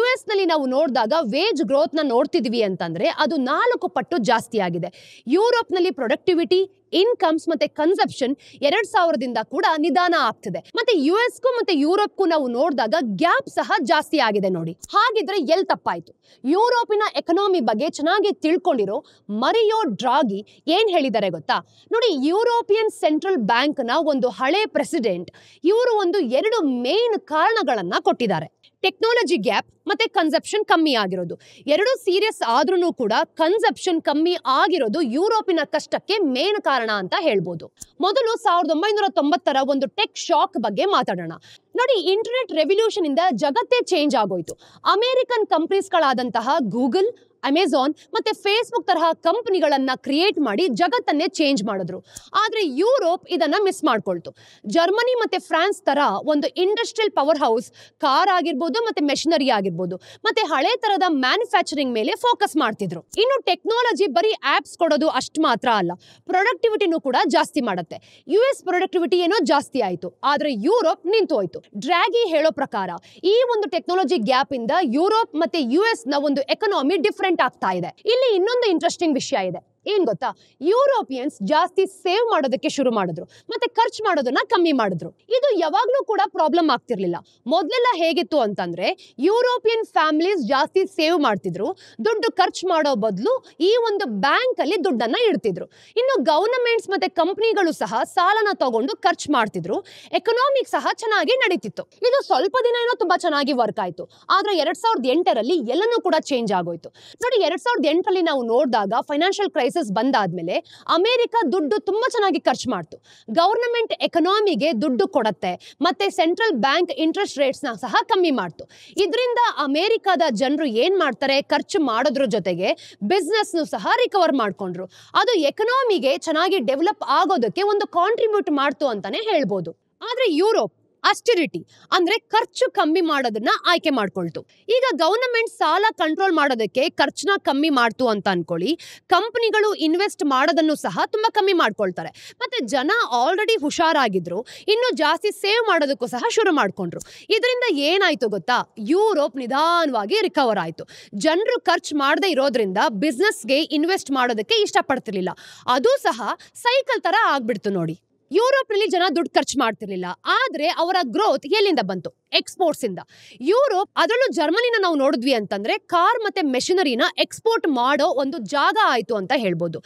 US ನಲ್ಲಿ ನಾವು ನೋಡಿದಾಗ ವೇಜ್ ಗ್ರೋತ್ ನ ನೋಡ್ತಿದ್ವಿ ಅಂತಂದ್ರೆ ಅದು 4 ಪಟ್ಟು ಜಾಸ್ತಿ ಆಗಿದೆ. ಯುರೋಪ್ ನಲ್ಲಿ ಪ್ರೊಡಕ್ಟಿವಿಟಿ, ಇನ್ಕಮ್ಸ್ ಮತ್ತೆ ಕನ್ಸಪ್ಷನ್ 2000ದಿಂದ ಕೂಡ ನಿಧಾನ ಆಗ್ತಿದೆ. ಮತ್ತೆ ಯುಎಸ್ಗೂ ಮತ್ತೆ ಯುರೋಪ್ಗೂ ನಾವು ನೋಡಿದಾಗ ಗ್ಯಾಪ್ ಸಹ ಜಾಸ್ತಿ ಆಗಿದೆ ನೋಡಿ. ಹಾಗಿದ್ರೆ ಎಲ್ಲಿ ತಪ್ಪಾಯ್ತು? ಯುರೋಪಿನ ಎಕನಾಮಿ ಬಗ್ಗೆ ಚೆನ್ನಾಗಿ ತಿಳ್ಕೊಂಡಿರೋ ಮರಿಯೋ ಡ್ರಾಗಿ ಏನ್ ಹೇಳಿದ್ದಾರೆ ಗೊತ್ತಾ? ನೋಡಿ, ಯುರೋಪಿಯನ್ ಸೆಂಟ್ರಲ್ ಬ್ಯಾಂಕ್ ನ ಒಂದು ಹಳೆ ಪ್ರೆಸಿಡೆಂಟ್ ಇವರು ಒಂದು 2 ಮೇನ್ ಕಾರಣಗಳನ್ನ ಕೊಟ್ಟಿದ್ದಾರೆ. ಟೆಕ್ನಾಲಜಿ ಗ್ಯಾಪ್ ಮತ್ತೆ ಕನ್ಸಪ್ಷನ್ ಕಮ್ಮಿ ಆಗಿರೋದು. 2 ಸೀರಿಯಸ್ ಆದ್ರೂ ಕೂಡ ಕನ್ಸಪ್ಷನ್ ಕಮ್ಮಿ ಆಗಿರೋದು ಯುರೋಪಿನ ಕಷ್ಟಕ್ಕೆ ಮೇನ್ ಕಾರಣ ಅಂತ ಹೇಳ್ಬೋದು. ಮೊದಲು 1990ರ ಒಂದು ಟೆಕ್ ಶಾಕ್ ಬಗ್ಗೆ ಮಾತಾಡೋಣ. ನೋಡಿ, ಇಂಟರ್ನೆಟ್ ರೆವಲ್ಯೂಷನ್ ಇಂದ ಜಗತ್ತೇ ಚೇಂಜ್ ಆಗೋಯ್ತು. ಅಮೆರಿಕನ್ ಕಂಪನೀಸ್ಗಳಾದಂತಹ ಗೂಗಲ್, ಅಮೆಜಾನ್ ಮತ್ತೆ ಫೇಸ್ಬುಕ್ ತರಹ ಕಂಪನಿಗಳನ್ನ ಕ್ರಿಯೇಟ್ ಮಾಡಿ ಜಗತ್ತನ್ನೇ ಚೇಂಜ್ ಮಾಡಿದ್ರು. ಆದ್ರೆ ಯುರೋಪ್ ಇದನ್ನ ಮಿಸ್ ಮಾಡ್ಕೊಳ್ತು. ಜರ್ಮನಿ ಮತ್ತೆ ಫ್ರಾನ್ಸ್ ತರ ಒಂದು ಇಂಡಸ್ಟ್ರಿಯಲ್ ಪವರ್ ಹೌಸ್ ಕಾರ್ ಆಗಿರ್ಬೋದು ಮತ್ತೆ ಮೆಷಿನರಿ ಆಗಿರ್ಬೋದು ಮತ್ತೆ ಹಳೆ ತರದ ಮ್ಯಾನುಫ್ಯಾಕ್ಚರಿಂಗ್ ಮೇಲೆ ಫೋಕಸ್ ಮಾಡ್ತಿದ್ರು. ಇನ್ನು ಟೆಕ್ನಾಲಜಿ ಬರೀ ಆಪ್ಸ್ ಕೊಡೋದು ಅಷ್ಟು ಮಾತ್ರ ಅಲ್ಲ, ಪ್ರೊಡಕ್ಟಿವಿಟಿನೂ ಕೂಡ ಜಾಸ್ತಿ ಮಾಡುತ್ತೆ. ಯುಎಸ್ ಪ್ರೊಡಕ್ಟಿವಿಟಿ ಏನೋ ಜಾಸ್ತಿ ಆಯ್ತು, ಆದ್ರೆ ಯುರೋಪ್ ನಿಂತು ಹೋಯ್ತು. ಡ್ರಾಗಿ ಹೇಳೋ ಪ್ರಕಾರ ಈ ಒಂದು ಟೆಕ್ನಾಲಜಿ ಗ್ಯಾಪ್ ಇಂದ ಯುರೋಪ್ ಮತ್ತೆ ಯುಎಸ್ ನ ಒಂದು ಎಕನಾಮಿ ಡಿಫರೆಂಟ್ ಆಗ್ತಾ ಇದೆ. ಇಲ್ಲಿ ಇನ್ನೊಂದು ಇಂಟ್ರೆಸ್ಟಿಂಗ್ ವಿಷಯ ಇದೆ. ಏನ್ ಗೊತ್ತಾ? ಯುರೋಪಿಯನ್ಸ್ ಜಾಸ್ತಿ ಸೇವ್ ಮಾಡೋದಕ್ಕೆ ಶುರು ಮಾಡಿದ್ರು ಮತ್ತೆ ಖರ್ಚು ಮಾಡೋದನ್ನ ಕಮ್ಮಿ ಮಾಡಿದ್ರು. ಇದು ಯಾವಾಗ್ಲೂ ಕೂಡ ಪ್ರಾಬ್ಲಮ್ ಆಗ್ತಿರ್ಲಿಲ್ಲ. ಮೊದಲೆಲ್ಲ ಹೇಗಿತ್ತು ಅಂತಂದ್ರೆ ಯುರೋಪಿಯನ್ ಫ್ಯಾಮಿಲೀಸ್ ಜಾಸ್ತಿ ಸೇವ್ ಮಾಡ್ತಿದ್ರು, ದುಡ್ಡು ಖರ್ಚು ಮಾಡೋ ಬದಲು ಈ ಒಂದು ಬ್ಯಾಂಕ್ ಅಲ್ಲಿ ದುಡ್ಡನ್ನ ಇಡ್ತಿದ್ರು. ಇನ್ನು ಗವರ್ನಮೆಂಟ್ಸ್ ಮತ್ತೆ ಕಂಪನಿಗಳು ಸಹ ಸಾಲನ ತಗೊಂಡು ಖರ್ಚು ಮಾಡ್ತಿದ್ರು. ಎಕನಾಮಿಕ್ ಸಹ ಚೆನ್ನಾಗಿ ನಡೀತಿತ್ತು. ಇದು ಸ್ವಲ್ಪ ದಿನ ಏನೋ ತುಂಬಾ ಚೆನ್ನಾಗಿ ವರ್ಕ್ ಆಯ್ತು. ಆದ್ರೆ 2008ರಲ್ಲಿ ಎಲ್ಲನೂ ಕೂಡ ಚೇಂಜ್ ಆಗೋಯ್ತು. ನೋಡಿ, 2008ರಲ್ಲಿ ನಾವು ನೋಡಿದಾಗ ಫೈನಾನ್ಷಿಯಲ್ ಕ್ರೈಸಿಸ್ ಬಂದಾದ್ಮೇಲೆ ಅಮೆರಿಕ ದುಡ್ಡು ತುಂಬಾ ಚೆನ್ನಾಗಿ ಖರ್ಚು ಮಾಡ್ತು. ಗವರ್ನಮೆಂಟ್ ಎಕನಾಮಿಗೆ ದುಡ್ಡು ಕೊಡತ್ತೆ ಮತ್ತೆ ಸೆಂಟ್ರಲ್ ಬ್ಯಾಂಕ್ ಇಂಟ್ರೆಸ್ಟ್ ರೇಟ್ಸ್ ನ ಸಹ ಕಮ್ಮಿ ಮಾಡ್ತು. ಇದರಿಂದ ಅಮೆರಿಕದ ಜನರು ಏನ್ ಮಾಡ್ತಾರೆ, ಖರ್ಚು ಮಾಡೋದ್ರ ಜೊತೆಗೆ ಬಿಸ್ನೆಸ್ ಸಹ ರಿಕವರ್ ಮಾಡ್ಕೊಂಡ್ರು. ಅದು ಎಕನಾಮಿಗೆ ಚೆನ್ನಾಗಿ ಡೆವಲಪ್ ಆಗೋದಕ್ಕೆ ಒಂದು ಕಾಂಟ್ರಿಬ್ಯೂಟ್ ಮಾಡ್ತು ಅಂತಾನೆ ಹೇಳ್ಬೋದು. ಆದ್ರೆ ಯುರೋಪ್ ಅಸ್ಟಿರಿಟಿ ಅಂದ್ರೆ ಖರ್ಚು ಕಮ್ಮಿ ಮಾಡೋದನ್ನ ಆಯ್ಕೆ ಮಾಡ್ಕೊಳ್ತು. ಈಗ ಗವರ್ನಮೆಂಟ್ ಸಾಲ ಕಂಟ್ರೋಲ್ ಮಾಡೋದಕ್ಕೆ ಖರ್ಚನ್ನ ಕಮ್ಮಿ ಮಾಡ್ತು ಅಂತ ಅನ್ಕೊಳ್ಳಿ, ಕಂಪನಿಗಳು ಇನ್ವೆಸ್ಟ್ ಮಾಡೋದನ್ನು ಸಹ ತುಂಬಾ ಕಮ್ಮಿ ಮಾಡ್ಕೊಳ್ತಾರೆ. ಮತ್ತೆ ಜನ ಆಲ್ರೆಡಿ ಹುಷಾರಾಗಿದ್ರು, ಇನ್ನು ಜಾಸ್ತಿ ಸೇವ್ ಮಾಡೋದಕ್ಕೂ ಸಹ ಶುರು ಮಾಡ್ಕೊಂಡ್ರು. ಇದರಿಂದ ಏನಾಯ್ತು ಗೊತ್ತಾ? ಯುರೋಪ್ ನಿಧಾನವಾಗಿ ರಿಕವರ್ ಆಯ್ತು. ಜನರು ಖರ್ಚು ಮಾಡದೇ ಇರೋದ್ರಿಂದ ಬಿಸ್ನೆಸ್ಗೆ ಇನ್ವೆಸ್ಟ್ ಮಾಡೋದಕ್ಕೆ ಇಷ್ಟಪಡ್ತಿರ್ಲಿಲ್ಲ. ಅದು ಸಹ ಸೈಕಲ್ ತರ ಆಗ್ಬಿಡ್ತು ನೋಡಿ. ಯುರೋಪ್ ನಲ್ಲಿ ಜನ ದುಡ್ಡು ಖರ್ಚು ಮಾಡ್ತಿರ್ಲಿಲ್ಲ, ಆದ್ರೆ ಅವರ ಗ್ರೋತ್ ಎಲ್ಲಿಂದ ಬಂತು? ಎಕ್ಸ್ಪೋರ್ಟ್ಸ್ ಇಂದ. ಯುರೋಪ್, ಅದರಲ್ಲೂ ಜರ್ಮನಿನ ನಾವು ನೋಡಿದ್ವಿ ಅಂತಂದ್ರೆ ಕಾರ್ ಮತ್ತೆ ಮೆಷಿನರಿನ ಎಕ್ಸ್ಪೋರ್ಟ್ ಮಾಡೋ ಒಂದು ಜಾಗ ಆಯ್ತು ಅಂತ ಹೇಳ್ಬೋದು.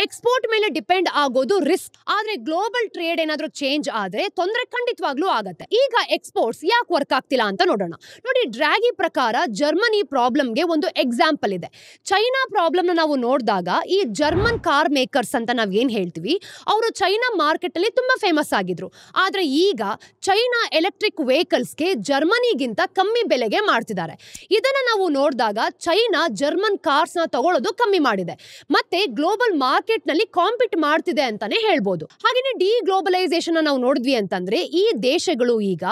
ಎಕ್ಸ್ಪೋರ್ಟ್ ಮೇಲೆ ಡಿಪೆಂಡ್ ಆಗೋದು ರಿಸ್ಕ್, ಆದ್ರೆ ಗ್ಲೋಬಲ್ ಟ್ರೇಡ್ ಏನಾದ್ರೂ ಚೇಂಜ್ ಆದ್ರೆ ತೊಂದರೆ ಖಂಡಿತವಾಗ್ಲೂ ಆಗತ್ತೆ. ಈಗ ಎಕ್ಸ್ಪೋರ್ಟ್ಸ್ ಯಾಕೆ ವರ್ಕ್ ಆಗ್ತಿಲ್ಲ ಅಂತ ನೋಡೋಣ. ನೋಡಿ, ಡ್ರಾಗಿ ಪ್ರಕಾರ ಜರ್ಮನಿ ಪ್ರಾಬ್ಲಮ್ಗೆ ಒಂದು ಎಕ್ಸಾಂಪಲ್ ಇದೆ. ಚೈನಾ ಪ್ರಾಬ್ಲಮ್ ನಾವು ನೋಡಿದಾಗ ಈ ಜರ್ಮನ್ ಕಾರ್ ಮೇಕರ್ಸ್ ಅಂತ ನಾವ್ ಏನ್ ಹೇಳ್ತೀವಿ, ಅವರು ಚೈನಾ ಮಾರ್ಕೆಟ್ ಅಲ್ಲಿ ತುಂಬಾ ಫೇಮಸ್ ಆಗಿದ್ರು. ಆದ್ರೆ ಈಗ ಚೈನಾ ಎಲೆಕ್ಟ್ರಿಕ್ ವೆಹಿಕಲ್ಸ್ಗೆ ಜರ್ಮನಿಗಿಂತ ಕಮ್ಮಿ ಬೆಲೆಗೆ ಮಾಡ್ತಿದ್ದಾರೆ. ಇದನ್ನ ನಾವು ನೋಡಿದಾಗ ಚೈನಾ ಜರ್ಮನ್ ಕಾರ್ಸ್ ನ ತಗೊಳ್ಳೋದು ಕಮ್ಮಿ ಮಾಡಿದೆ ಮತ್ತೆ ಗ್ಲೋಬಲ್ ಮಾರ್ಕೆಟ್ ನಲ್ಲಿ ಕಾಂಪೀಟ್ ಮಾಡ್ತಿದೆ ಅಂತಾನೆ ಹೇಳ್ಬೋದು. ಹಾಗೇನೆ ಡಿ ಗ್ಲೋಬಲೈಸೇಷನ್ ನಾವು ನೋಡಿದ್ವಿ ಅಂತಂದ್ರೆ ಈ ದೇಶಗಳು ಈಗ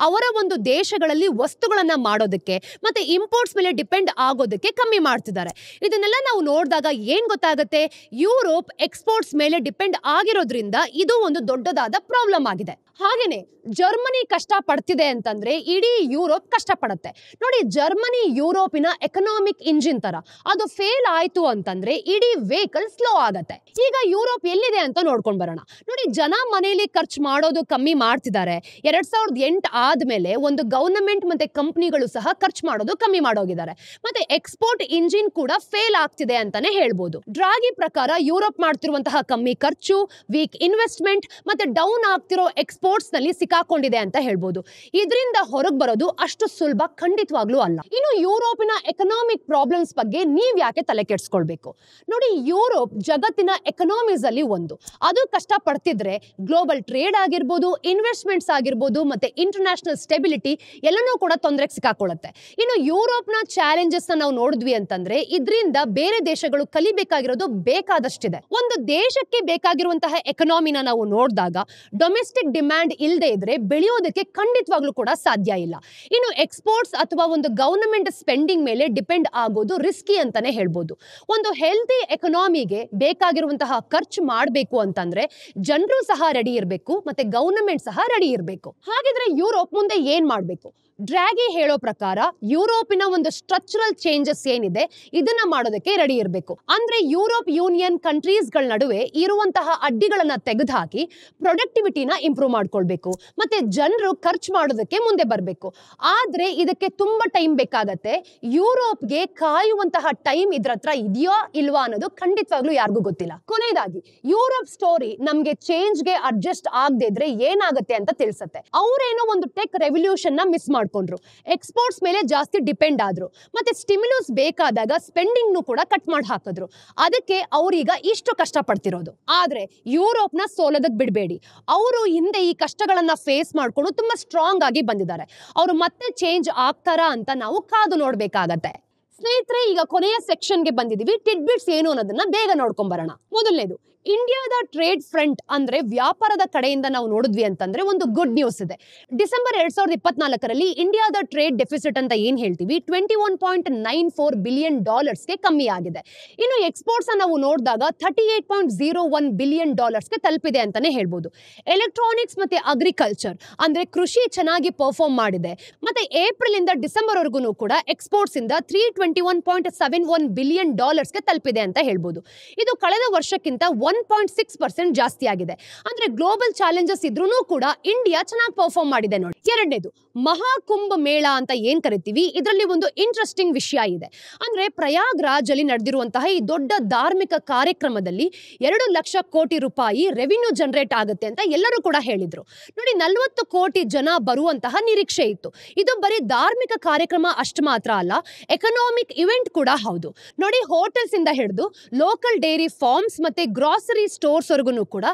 ಅವರ ಒಂದು ದೇಶಗಳಲ್ಲಿ ವಸ್ತುಗಳನ್ನ ಮಾಡೋದಕ್ಕೆ ಮತ್ತೆ ಇಂಪೋರ್ಟ್ಸ್ ಮೇಲೆ ಡಿಪೆಂಡ್ ಆಗೋದಕ್ಕೆ ಕಮ್ಮಿ ಮಾಡ್ತಿದ್ದಾರೆ. ಇದನ್ನೆಲ್ಲ ನಾವು ನೋಡಿದಾಗ ಏನ್ ಗೊತ್ತಾಗುತ್ತೆ? ಯುರೋಪ್ ಎಕ್ಸ್ಪೋರ್ಟ್ಸ್ ಮೇಲೆ ಡಿಪೆಂಡ್ ಆಗಿರೋದ್ರಿಂದ ಇದು ಒಂದು ದೊಡ್ಡದಾದ ಪ್ರಾಬ್ಲಮ್ ಆಗಿದೆ. ಹಾಗೇನೆ ಜರ್ಮನಿ ಕಷ್ಟ ಪಡ್ತಿದೆ ಅಂತಂದ್ರೆ ಇಡೀ ಯುರೋಪ್ ಕಷ್ಟ ಪಡುತ್ತೆ. ನೋಡಿ, ಜರ್ಮನಿ ಯುರೋಪಿನ ಎಕನಾಮಿಕ್ ಇಂಜಿನ್ ತರ. ಅದು ಫೇಲ್ ಆಯ್ತು ಅಂತಂದ್ರೆ ಇಡೀ ವೆಹಿಕಲ್ ಸ್ಲೋ ಆಗತ್ತೆ. ಈಗ ಯುರೋಪ್ ಎಲ್ಲಿದೆ ಅಂತ ನೋಡ್ಕೊಂಡ್ ಬರೋಣ. ನೋಡಿ, ಜನ ಮನೆಯಲ್ಲಿ ಖರ್ಚು ಮಾಡೋದು ಕಮ್ಮಿ ಮಾಡ್ತಿದ್ದಾರೆ. 2008 ಆದ್ಮೇಲೆ ಒಂದು ಗವರ್ನಮೆಂಟ್ ಮತ್ತೆ ಕಂಪನಿಗಳು ಸಹ ಖರ್ಚು ಮಾಡೋದು ಕಮ್ಮಿ ಮಾಡೋಗಿದ್ದಾರೆ. ಮತ್ತೆ ಎಕ್ಸ್ಪೋರ್ಟ್ ಇಂಜಿನ್ ಕೂಡ ಫೇಲ್ ಆಗ್ತಿದೆ ಅಂತಾನೆ ಹೇಳ್ಬೋದು. ಡ್ರಾಗಿ ಪ್ರಕಾರ ಯುರೋಪ್ ಮಾಡ್ತಿರುವಂತಹ ಕಮ್ಮಿ ಖರ್ಚು, ವೀಕ್ ಇನ್ವೆಸ್ಟ್ಮೆಂಟ್ ಮತ್ತೆ ಡೌನ್ ಆಗ್ತಿರೋ ಎಕ್ಸ್ಪೋರ್ಟ್ಸ್ ನಲ್ಲಿ ಸಿಕ್ಕಾಕೊಂಡಿದೆ ಅಂತ ಹೇಳ್ಬೋದು. ಇದರಿಂದ ಹೊರಗೆ ಬರೋದು ಅಷ್ಟು ಸುಲಭ ಖಂಡಿತವಾಗ್ಲೂ ಅಲ್ಲ. ಇನ್ನು ಯುರೋಪಿನ ಎಕನಾಮಿಕ್ ಪ್ರಾಬ್ಲಮ್ಸ್ ಬಗ್ಗೆ ನೀವ್ ಯಾಕೆ ತಲೆ ಕೆಡಿಸ್ಕೊಳ್ಬೇಕು? ನೋಡಿ, ಯುರೋಪ್ ಜಗತ್ತಿನ ಎಕನಾಮೀಸ್ ಅಲ್ಲಿ ಒಂದು. ಅದು ಕಷ್ಟ ಪಡ್ತಿದ್ರೆ ಗ್ಲೋಬಲ್ ಟ್ರೇಡ್ ಆಗಿರ್ಬೋದು, ಇನ್ವೆಸ್ಟ್ಮೆಂಟ್ಸ್ ಆಗಿರ್ಬೋದು ಮತ್ತೆ ಇಂಟರ್ನ್ಯಾಷನಲ್ ಸ್ಟೆಬಿಲಿಟಿ ಎಲ್ಲನೂ ಕೂಡ ತೊಂದರೆಗೆ ಸಿಕ್ಕಾಕೊಳ್ಳುತ್ತೆ. ಇನ್ನು ಯುರೋಪ್ ನ ಚಾಲೆಂಜಸ್ ನಾವು ನೋಡಿದ್ವಿ ಅಂತಂದ್ರೆ ಇದರಿಂದ ಬೇರೆ ದೇಶಗಳು ಕಲಿಬೇಕಾಗಿರೋದು ಬೇಕಾದಷ್ಟಿದೆ. ಒಂದು ದೇಶಕ್ಕೆ ಬೇಕಾಗಿರುವಂತಹ ಎಕನಾಮಿನ ನಾವು ನೋಡಿದಾಗ ಡೊಮೆಸ್ಟಿಕ್ ಡಿಮ್ಯಾಂಡ್ ಇಲ್ಲದೆ ಇದ್ರೆ ಬೆಳೆಯೋದಕ್ಕೆ ಖಂಡಿತವಾಗ್ಲೂ ಕೂಡ ಸಾಧ್ಯ ಇಲ್ಲ. ಇನ್ನು ಎಕ್ಸ್ಪೋರ್ಟ್ಸ್ ಅಥವಾ ಒಂದು ಗವರ್ನಮೆಂಟ್ ಸ್ಪೆಂಡಿಂಗ್ ಮೇಲೆ ಡಿಪೆಂಡ್ ಆಗೋದು ರಿಸ್ಕಿ ಅಂತಾನೆ ಹೇಳ್ಬೋದು. ಒಂದು ಹೆಲ್ತಿ ಎಕನಾಮಿಗೆ ಬೇಕಾಗಿರುವಂತಹ ಖರ್ಚು ಮಾಡಬೇಕು ಅಂತಂದ್ರೆ ಜನರು ಸಹ ರೆಡಿ ಇರಬೇಕು ಮತ್ತೆ ಗವರ್ನಮೆಂಟ್ ಸಹ ರೆಡಿ ಇರಬೇಕು. ಹಾಗಿದ್ರೆ ಯುರೋಪ್ ಮುಂದೆ ಏನ್ ಮಾಡಬೇಕು? ಡ್ರ್ಯಾಗಿ ಹೇಳೋ ಪ್ರಕಾರ ಯುರೋಪಿನ ಒಂದು ಸ್ಟ್ರಕ್ಚರಲ್ ಚೇಂಜಸ್ ಏನಿದೆ ಇದನ್ನ ಮಾಡೋದಕ್ಕೆ ರೆಡಿ ಇರಬೇಕು. ಅಂದ್ರೆ ಯುರೋಪ್ ಯೂನಿಯನ್ ಕಂಟ್ರೀಸ್ ಗಳ ನಡುವೆ ಇರುವಂತಹ ಅಡ್ಡಿಗಳನ್ನ ತೆಗೆದುಹಾಕಿ ಪ್ರೊಡಕ್ಟಿವಿಟಿನ ಇಂಪ್ರೂವ್ ಮಾಡ್ಕೊಳ್ಬೇಕು, ಮತ್ತೆ ಜನರು ಖರ್ಚು ಮಾಡೋದಕ್ಕೆ ಮುಂದೆ ಬರಬೇಕು. ಆದ್ರೆ ಇದಕ್ಕೆ ತುಂಬಾ ಟೈಮ್ ಬೇಕಾಗತ್ತೆ. ಯುರೋಪ್ಗೆ ಕಾಯುವಂತಹ ಟೈಮ್ ಇದ್ರ ಹತ್ರ ಇದೆಯೋ ಇಲ್ವಾ ಅನ್ನೋದು ಖಂಡಿತವಾಗ್ಲೂ ಯಾರಿಗೂ ಗೊತ್ತಿಲ್ಲ. ಕೊನೆಯದಾಗಿ ಯುರೋಪ್ ಸ್ಟೋರಿ ನಮ್ಗೆ ಚೇಂಜ್ಗೆ ಅಡ್ಜಸ್ಟ್ ಆಗದೆ ಇದ್ರೆ ಏನಾಗುತ್ತೆ ಅಂತ ತಿಳಿಸುತ್ತೆ. ಅವರೇನೋ ಒಂದು ಟೆಕ್ ರೆವಲ್ಯೂಷನ್ ನ ಮಿಸ್ ಮಾಡ್ಕೊಂಡ್ರು, ಎಕ್ಸ್ಪೋರ್ಟ್ಸ್ ಮೇಲೆ ಜಾಸ್ತಿ ಡಿಪೆಂಡ್ ಆದ್ರು, ಮತ್ತೆ ಸ್ಟಿಮ್ಯುಲಸ್ ಬೇಕಾದಾಗ ಸ್ಪೆಂಡಿಂಗ್ ನು ಕೂಡ ಕಟ್ ಮಾಡಿ ಹಾಕಿದ್ರು. ಅದಕ್ಕೆ ಅವ್ರೀಗ ಇಷ್ಟು ಕಷ್ಟ ಪಡ್ತಿರೋದು. ಆದ್ರೆ ಯುರೋಪ್ ನ ಸೋಲೋದಕ್ ಬಿಡಬೇಡಿ. ಅವರು ಹಿಂದೆ ಈ ಕಷ್ಟಗಳನ್ನ ಫೇಸ್ ಮಾಡ್ಕೊಂಡು ತುಂಬಾ ಸ್ಟ್ರಾಂಗ್ ಆಗಿ ಬಂದಿದ್ದಾರೆ. ಅವರು ಮತ್ತೆ ಚೇಂಜ್ ಆಗ್ತಾರಾ ಅಂತ ನಾವು ಕಾದು ನೋಡ್ಬೇಕಾಗತ್ತೆ. ಸ್ನೇಹಿತರೆ, ಈಗ ಕೊನೆಯ ಸೆಕ್ಷನ್ಗೆ ಬಂದಿದೀವಿ. ಟಿಡ್ಬಿಟ್ಸ್ ಏನು ಅನ್ನೋದನ್ನ ಬೇಗ ನೋಡ್ಕೊಂಡ್ ಬರೋಣ. ಮೊದಲನೇದು, ಇಂಡಿಯಾದ ಟ್ರೇಡ್ ಫ್ರಂಟ್ ಅಂದ್ರೆ ವ್ಯಾಪಾರದ ಕಡೆಯಿಂದ ನಾವು ನೋಡಿದ್ವಿ ಅಂತಂದ್ರೆ ಒಂದು ಗುಡ್ ನ್ಯೂಸ್ ಇದೆ. ಡಿಸೆಂಬರ್ 2024ರಲ್ಲಿ ಇಂಡಿಯಾದ ಟ್ರೇಡ್ ಡೆಫಿಸಿಟ್ ಅಂತ ಏನ್ ಹೇಳ್ತೀವಿ, $21.94 ಬಿಲಿಯನ್ ಗೆ ಕಮ್ಮಿ ಆಗಿದೆ. ಇನ್ನು ಎಕ್ಸ್ಪೋರ್ಟ್ಸ್ ನಾವು ನೋಡಿದಾಗ $38.01 ಬಿಲಿಯನ್ ಗೆ ತಲುಪಿದೆ ಅಂತಾನೆ ಹೇಳ್ಬೋದು. ಎಲೆಕ್ಟ್ರಾನಿಕ್ಸ್ ಮತ್ತೆ ಅಗ್ರಿಕಲ್ಚರ್ ಅಂದ್ರೆ ಕೃಷಿ ಚೆನ್ನಾಗಿ ಪರ್ಫಾರ್ಮ್ ಮಾಡಿದೆ. ಮತ್ತೆ ಏಪ್ರಿಲ್ ಇಂದ ಡಿಸೆಂಬರ್ ವರೆಗೂ ಕೂಡ ಎಕ್ಸ್ಪೋರ್ಟ್ಸ್ ಇಂದ $321.71 ಬಿಲಿಯನ್ ಗೆ ತಲುಪಿದೆ ಅಂತ ಹೇಳ್ಬೋದು. ಇದು ಕಳೆದ ವರ್ಷಕ್ಕಿಂತ 1.6% ಜಾಸ್ತಿ ಆಗಿದೆ. ಅಂದ್ರೆ ಗ್ಲೋಬಲ್ ಚಾಲೆಂಜಸ್ ಇದ್ರೂ ಕೂಡ ಇಂಡಿಯಾ ಚೆನ್ನಾಗಿ ಪರ್ಫಾರ್ಮ್ ಮಾಡಿದೆ ನೋಡಿ. ಎರಡನೇದು, ಮಹಾಕುಂಭ ಮೇಳ ಅಂತ ಏನ್ ಕರಿತೀವಿ, ಇದರಲ್ಲಿ ಒಂದು ಇಂಟ್ರೆಸ್ಟಿಂಗ್ ವಿಷಯ ಇದೆ. ಅಂದ್ರೆ ಪ್ರಯಾಗ್ರಾಜ್ ಅಲ್ಲಿ ನಡೆದಿರುವಂತಹ ಈ ದೊಡ್ಡ ಧಾರ್ಮಿಕ ಕಾರ್ಯಕ್ರಮದಲ್ಲಿ 2 ಲಕ್ಷ ಕೋಟಿ ರೂಪಾಯಿ ರೆವಿನ್ಯೂ ಜನರೇಟ್ ಆಗುತ್ತೆ ಅಂತ ಎಲ್ಲರೂ ಕೂಡ ಹೇಳಿದ್ರು ನೋಡಿ. 40 ಕೋಟಿ ಜನ ಬರುವಂತಹ ನಿರೀಕ್ಷೆ ಇತ್ತು. ಇದು ಬರೀ ಧಾರ್ಮಿಕ ಕಾರ್ಯಕ್ರಮ ಅಷ್ಟು ಮಾತ್ರ ಅಲ್ಲ, ಎಕನಾಮಿಕ್ ಇವೆಂಟ್ ಕೂಡ ಹೌದು ನೋಡಿ. ಹೋಟೆಲ್ಸ್ ಇಂದ ಹಿಡಿದು ಲೋಕಲ್ ಡೈರಿ ಫಾರ್ಮ್ಸ್ ಮತ್ತೆ ಗ್ರಾಸರಿ ಸ್ಟೋರ್ಸ್ ವರೆಗೂ ಕೂಡ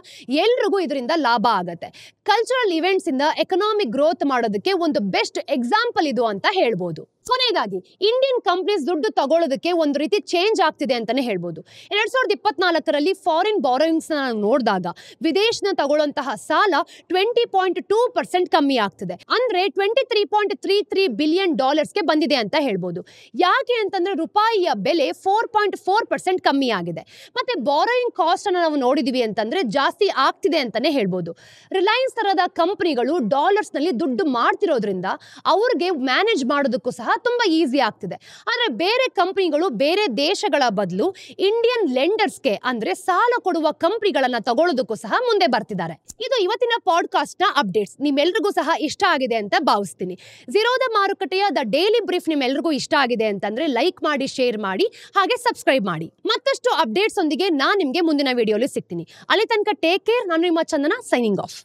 ಎಲ್ರಿಗೂ ಇದರಿಂದ ಲಾಭ ಆಗತ್ತೆ. ಕಲ್ಚರಲ್ ಇವೆಂಟ್ಸ್ ಇಂದ ಎಕನಾಮಿಕ್ ಗ್ರೋತ್ ಮಾಡೋದಕ್ಕೆ ಒಂದು ಬೆಸ್ಟ್ ಎಕ್ಸಾಂಪಲ್ ಇದು ಅಂತ ಹೇಳ್ಬೋದು. ಕೊನೆಯದಾಗಿ, ಇಂಡಿಯನ್ ಕಂಪನೀಸ್ ದುಡ್ಡು ತಗೊಳ್ಳೋದಕ್ಕೆ ಒಂದು ರೀತಿ ಚೇಂಜ್ ಆಗ್ತಿದೆ ಅಂತಾನೆ ಹೇಳ್ಬೋದು. 2024ರಲ್ಲಿ ಫಾರಿನ್ ಬಾರೋಯಿಂಗ್ಸ್ ನಾವು ನೋಡಿದಾಗ ವಿದೇಶನ ತಗೊಳ್ಳುವಂತಹ ಸಾಲ 20.2% ಕಮ್ಮಿ ಆಗ್ತಿದೆ. ಅಂದ್ರೆ $23.33 ಬಿಲಿಯನ್ ಗೆ ಬಂದಿದೆ ಅಂತ ಹೇಳ್ಬೋದು. ಯಾಕೆ ಅಂತಂದ್ರೆ ರೂಪಾಯಿಯ ಬೆಲೆ 4.4% ಕಮ್ಮಿ ಆಗಿದೆ. ಮತ್ತೆ ಬಾರೋಯಿಂಗ್ ಕಾಸ್ಟ್ ಅನ್ನು ನಾವು ನೋಡಿದೀವಿ ಅಂತಂದ್ರೆ ಜಾಸ್ತಿ ಆಗ್ತಿದೆ ಅಂತಾನೆ ಹೇಳ್ಬೋದು. ರಿಲಯನ್ಸ್ ತರದ ಕಂಪನಿಗಳು ಡಾಲರ್ಸ್ ನಲ್ಲಿ ದುಡ್ಡು ಮಾಡ್ತಿರೋದ್ರಿಂದ ಅವ್ರಿಗೆ ಮ್ಯಾನೇಜ್ ಮಾಡೋದಕ್ಕೂ ಸಹ ತುಂಬಾ ಈಸಿ ಆಗ್ತಿದೆ. ಆದ್ರೆ ಬೇರೆ ಕಂಪನಿಗಳು ಬೇರೆ ದೇಶಗಳ ಬದಲು ಇಂಡಿಯನ್ ಲೆಂಡರ್ಸ್ಗೆ ಅಂದ್ರೆ ಸಾಲ ಕೊಡುವ ಕಂಪನಿಗಳನ್ನ ತಗೊಳ್ಳೋದಕ್ಕೂ ಸಹ ಮುಂದೆ ಬರ್ತಿದ್ದಾರೆ. ಇದು ಇವತ್ತಿನ ಪಾಡ್ಕಾಸ್ಟ್ ನ ಅಪ್ಡೇಟ್ಸ್. ನಿಮ್ಮೆಲ್ರಿಗೂ ಸಹ ಇಷ್ಟ ಆಗಿದೆ ಅಂತ ಭಾವಿಸ್ತೀನಿ. ಝೀರೋದ ಮಾರುಕಟ್ಟೆಯ ದ ಡೈಲಿ ಬ್ರೀಫ್ ನಿಮ್ಮೆಲ್ರಿಗೂ ಇಷ್ಟ ಆಗಿದೆ ಅಂತಂದ್ರೆ ಲೈಕ್ ಮಾಡಿ, ಶೇರ್ ಮಾಡಿ, ಹಾಗೆ ಸಬ್ಸ್ಕ್ರೈಬ್ ಮಾಡಿ. ಮತ್ತಷ್ಟು ಅಪ್ಡೇಟ್ಸ್ ಒಂದಿಗೆ ನಾನು ನಿಮ್ಗೆ ಮುಂದಿನ ವಿಡಿಯೋಲಿ ಸಿಗ್ತೀನಿ. ಅಲ್ಲಿ ತನಕ ಟೇಕ್ ಕೇರ್. ನಾನು ನಿಮ್ಮ ಚಂದನ, ಸೈನಿಂಗ್ ಆಫ್.